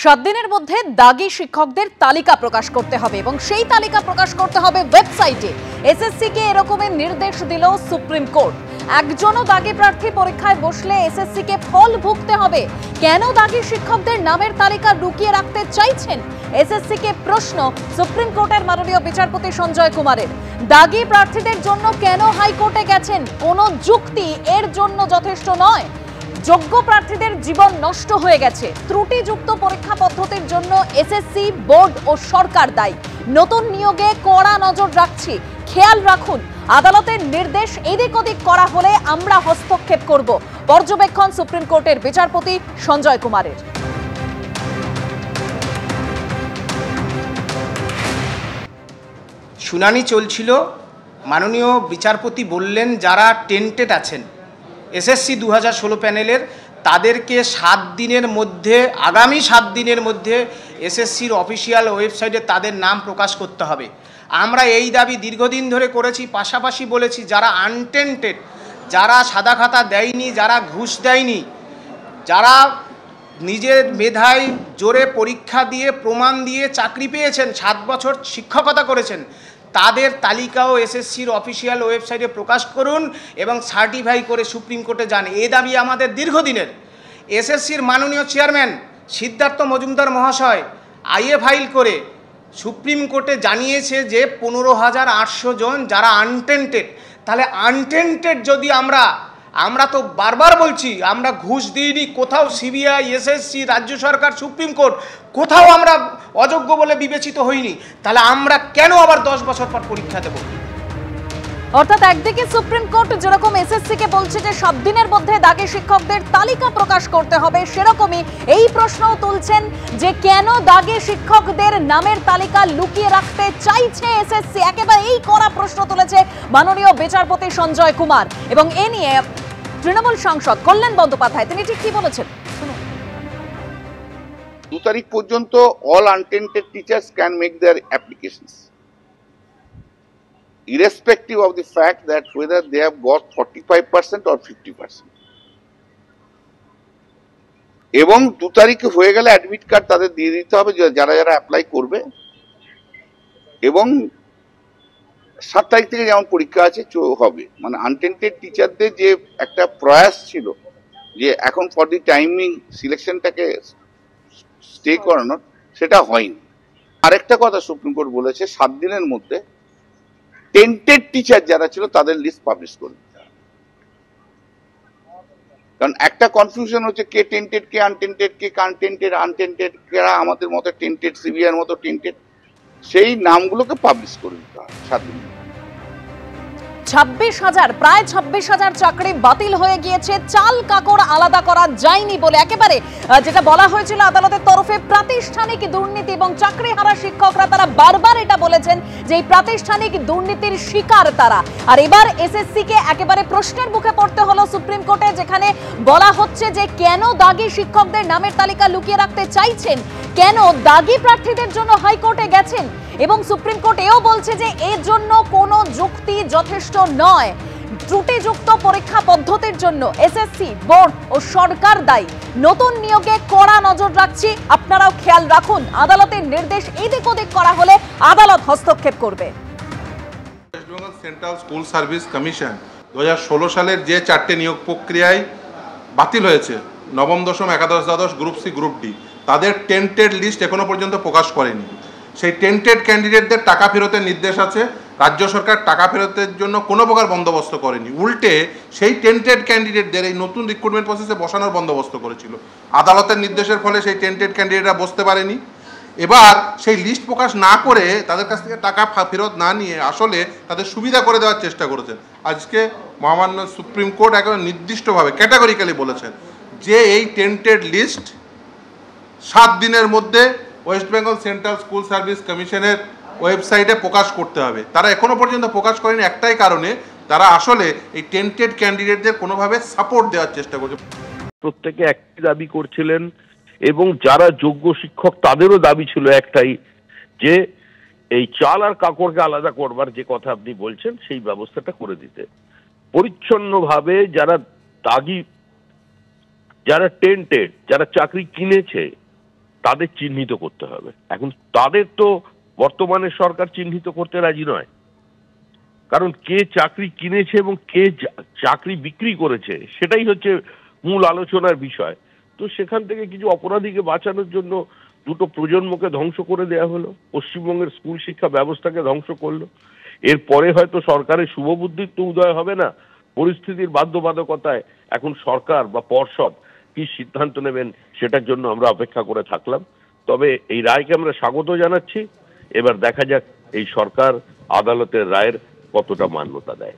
7 দিনের মধ্যে দাগী শিক্ষকদের তালিকা প্রকাশ করতে হবে এবং সেই তালিকা প্রকাশ করতে হবে ওয়েবসাইটে। এসএসসি কে এরকমের নির্দেশ দিল সুপ্রিম কোর্ট। একজনও দাগী প্রার্থী পরীক্ষায় বসলে এসএসসি কে ফল ভুগতে হবে। কেন দাগী শিক্ষকদের নামের তালিকা লুকিয়ে রাখতে চাইছেন এসএসসি কে প্রশ্ন সুপ্রিম কোর্টের মাননীয় বিচারপতি সঞ্জয় কুমারের। দাগী প্রার্থীদের জন্য কেন হাইকোর্টে গেছেন? কোনো যুক্তি এর জন্য যথেষ্ট নয়। যোগ্য প্রার্থীদের জীবন নষ্ট হয়ে গেছে। ত্রুটিযুক্ত পরীক্ষা পদ্ধতির জন্য এসএসসি বোর্ড ও সরকার দায়ী। নতুন নিয়োগে কড়া নজর রাখছি, খেয়াল রাখুন। আদালতের নির্দেশ এদিক ওদিক করা হলে আমরা হস্তক্ষেপ করব, পর্যবেক্ষণ সুপ্রিম কোর্টের বিচারপতি সঞ্জয় কুমারের। শুনানি চলছিল, মাননীয় বিচারপতি বললেন যারা টেন্টেড আছেন এসএসসি 2016 প্যানেলের তাদেরকে 7 দিনের মধ্যে, আগামী 7 দিনের মধ্যে এসএসসির অফিসিয়াল ওয়েবসাইটে তাদের নাম প্রকাশ করতে হবে। আমরা এই দাবি দীর্ঘদিন ধরে করেছি, পাশাপাশি বলেছি যারা আনটেন্টেড, যারা সাদা খাতা দেয়নি, যারা ঘুষ দেয়নি, যারা নিজের মেধায় জোরে পরীক্ষা দিয়ে প্রমাণ দিয়ে চাকরি পেয়েছেন, 7 বছর শিক্ষকতা করেছেন, তাদের তালিকাও এসএসসির অফিসিয়াল ওয়েবসাইটে প্রকাশ করুন এবং সার্টিফাই করে সুপ্রিম কোর্টে যান। এই দাবি আমাদের দীর্ঘদিনের। এসএসসির মাননীয় চেয়ারম্যান সিদ্ধার্থ মজুমদার মহাশয় আইএ ফাইল করে সুপ্রিম কোর্টে জানিয়েছে যে 15,800 জন যারা আনটেন্টেড। তাহলে আনটেন্টেড যদি আমরা তো বারবার বলছি আমরা ঘুষ দিইনি, কোথাও সিবিআই, এসএসসি, রাজ্য সরকার, সুপ্রিম কোর্ট কোথাও আমরা অযোগ্য বলে বিবেচিত হইনি, তাহলে আমরা কেন আবার 10 বছর পর পরীক্ষা দেব? অর্থাৎ একদিকে সুপ্রিম কোর্ট যেরকম এসএসসি কে বলছে যে 7 দিনের মধ্যে দাগী শিক্ষকদের তালিকা প্রকাশ করতে হবে, সেরকমই এই প্রশ্নও তুলছেন যে কেন দাগী শিক্ষকদের নামের তালিকা লুকিয়ে রাখতে চাইছে এসএসসি। একেবারে এই কড়া প্রশ্ন তুলেছে মাননীয় বিচারপতি সঞ্জয় কুমার। এবং এ নিয়ে তৃণমূল সাংসদ কল্যাণ বন্দ্যোপাধ্যায় তিনি ঠিক কি বলেছেন শুনুন। 2 তারিখ পর্যন্ত all untainted teachers can make their applications, irrespective of the fact that whether they have got 45% or 50%. এবং 2 তারিখে হয়ে গেলে অ্যাডমিট কার্ড তাদের দিয়ে দিতে হবে যারা যারা অ্যাপ্লাই করবে। এবং 7 তারিখ থেকে যেমন পরীক্ষা আছে হবে, মানে আনটেন্টেড টিচারদের যে একটা প্রয়াস ছিল যে এখন ফর দি টাইমিং সিলেকশনটাকে স্টে করানোর, সেটা হয়নি। আরেকটা কথা সুপ্রিম কোর্ট বলেছে 7 দিনের মধ্যে টেন্টেড টিচার যারা ছিল তাদের লিস্ট পাবলিশ করে দিতে হবে। কারণ একটা কনফিউশন হচ্ছে কে টেন্টেড, কে আনটেন্টেড, কে আনটেন্টেড, কারা আমাদের মতো টেন্টেড, সিবিআর মতো টেন্টেড, সেই নামগুলোকে পাবলিশ করে দিতে হবে 7 দিন। 26,000 প্রায় 26,000 চাকরি বাতিল হয়ে গিয়েছে চাল কাকড় আলাদা করা যায়নি বলে। একেবারে যেটা বলা হয়েছিল আদালতের তরফে প্রাতিষ্ঠানিক দুর্নীতি এবং চাকরি হারা শিক্ষকরা তারা বারবার এটা বলেছেন যে এই প্রাতিষ্ঠানিক দুর্নীতির শিকার তারা। আর এবার এসএসসি কে একেবারে প্রশ্নের মুখে পড়তে হলো সুপ্রিম কোর্টে, যেখানে বলা হচ্ছে যে কেন দাগী শিক্ষকদের নামের তালিকা লুকিয়ে রাখতে চাইছেন, কেন দাগী প্রার্থীদের জন্য হাইকোর্টে গেছেন। এবং সুপ্রিম কোর্ট এও বলছে যে এর জন্য কোনো যুক্তি যথেষ্ট নয়। ত্রুটিযুক্ত পরীক্ষা পদ্ধতির জন্য এসএসসি বোর্ড ও সরকার দায়ী। নতুন নিয়োগে কড়া নজর রাখছি, আপনারাও খেয়াল রাখুন। আদালতের নির্দেশ এদিক ওদিক করা হলে আদালত হস্তক্ষেপ করবে। West Bengal central school service commission 2016 সালের যে 4টে নিয়োগ প্রক্রিয়ায় বাতিল হয়েছে, নবম, দশম, একাদশ, দ্বাদশ, গ্রুপ সি, গ্রুপ ডি, তাদের টেন্টেড লিস্ট এখনো পর্যন্ত প্রকাশ করেনি। সেই টেন্টেড ক্যান্ডিডেটদের টাকা ফেরতের নির্দেশ আছে। রাজ্য সরকার টাকা ফেরতের জন্য কোনো প্রকার বন্দোবস্ত করেনি, উল্টে সেই টেন্টেড ক্যান্ডিডেটদের এই নতুন রিক্রুটমেন্ট প্রসেসে বসানোর বন্দোবস্ত করেছিল। আদালতের নির্দেশের ফলে সেই টেন্টেড ক্যান্ডিডেটরা বসতে পারেনি। এবার সেই লিস্ট প্রকাশ না করে তাদের কাছ থেকে টাকা ফেরত না নিয়ে আসলে তাদের সুবিধা করে দেওয়ার চেষ্টা করেছেন। আজকে মহামান্য সুপ্রিম কোর্ট একেবারে নির্দিষ্টভাবে ক্যাটাগরিক্যালি বলেছেন যে এই টেন্টেড লিস্ট 7 দিনের মধ্যে West Bengal central school service কমিশনের ওয়েবসাইটে প্রকাশ করতে হবে। তারা এখনো পর্যন্ত প্রকাশ করেনি একটাই কারণে, তারা আসলে এই টেন্টেড ক্যান্ডিডেটদের কোনোভাবে সাপোর্ট দেওয়ার চেষ্টা করছে। প্রত্যেকে একই দাবি করছিলেন এবং যারা যোগ্য শিক্ষক তাদেরও দাবি ছিল একটাই, যে এই চাল আর কাকড়কে আলাদা করবার যে কথা আপনি বলছেন সেই ব্যবস্থাটা করে দিতে। পরিচ্ছন্নভাবে যারা দাগী, যারা টেন্টেড, যারা চাকরি কিনেছে তাদের চিহ্নিত করতে হবে। এখন তাদের তো বর্তমানে সরকার চিহ্নিত করতে রাজি নয়, কারণ কে চাকরি কিনেছে এবং কে চাকরি বিক্রি করেছে সেটাই হচ্ছে মূল আলোচনার বিষয়। তো সেখান থেকে কিছু অপরাধীকে বাঁচানোর জন্য দুটো প্রজন্মকে ধ্বংস করে দেয়া হলো, পশ্চিমবঙ্গের স্কুল শিক্ষা ব্যবস্থাকে ধ্বংস করলো। এরপরে হয়তো সরকারের শুভবুদ্ধির তো উদয় হবে না, পরিস্থিতির বাধ্যবাধকতায় এখন সরকার বা পর্ষদ কি সিদ্ধান্ত নেবেন সেটার জন্য আমরা অপেক্ষা করে থাকলাম। তবে এই রায়কে আমরা স্বাগত জানাচ্ছি। এবার দেখা যাক এই সরকার আদালতের রায়ের কতটা মান্যতা দেয়।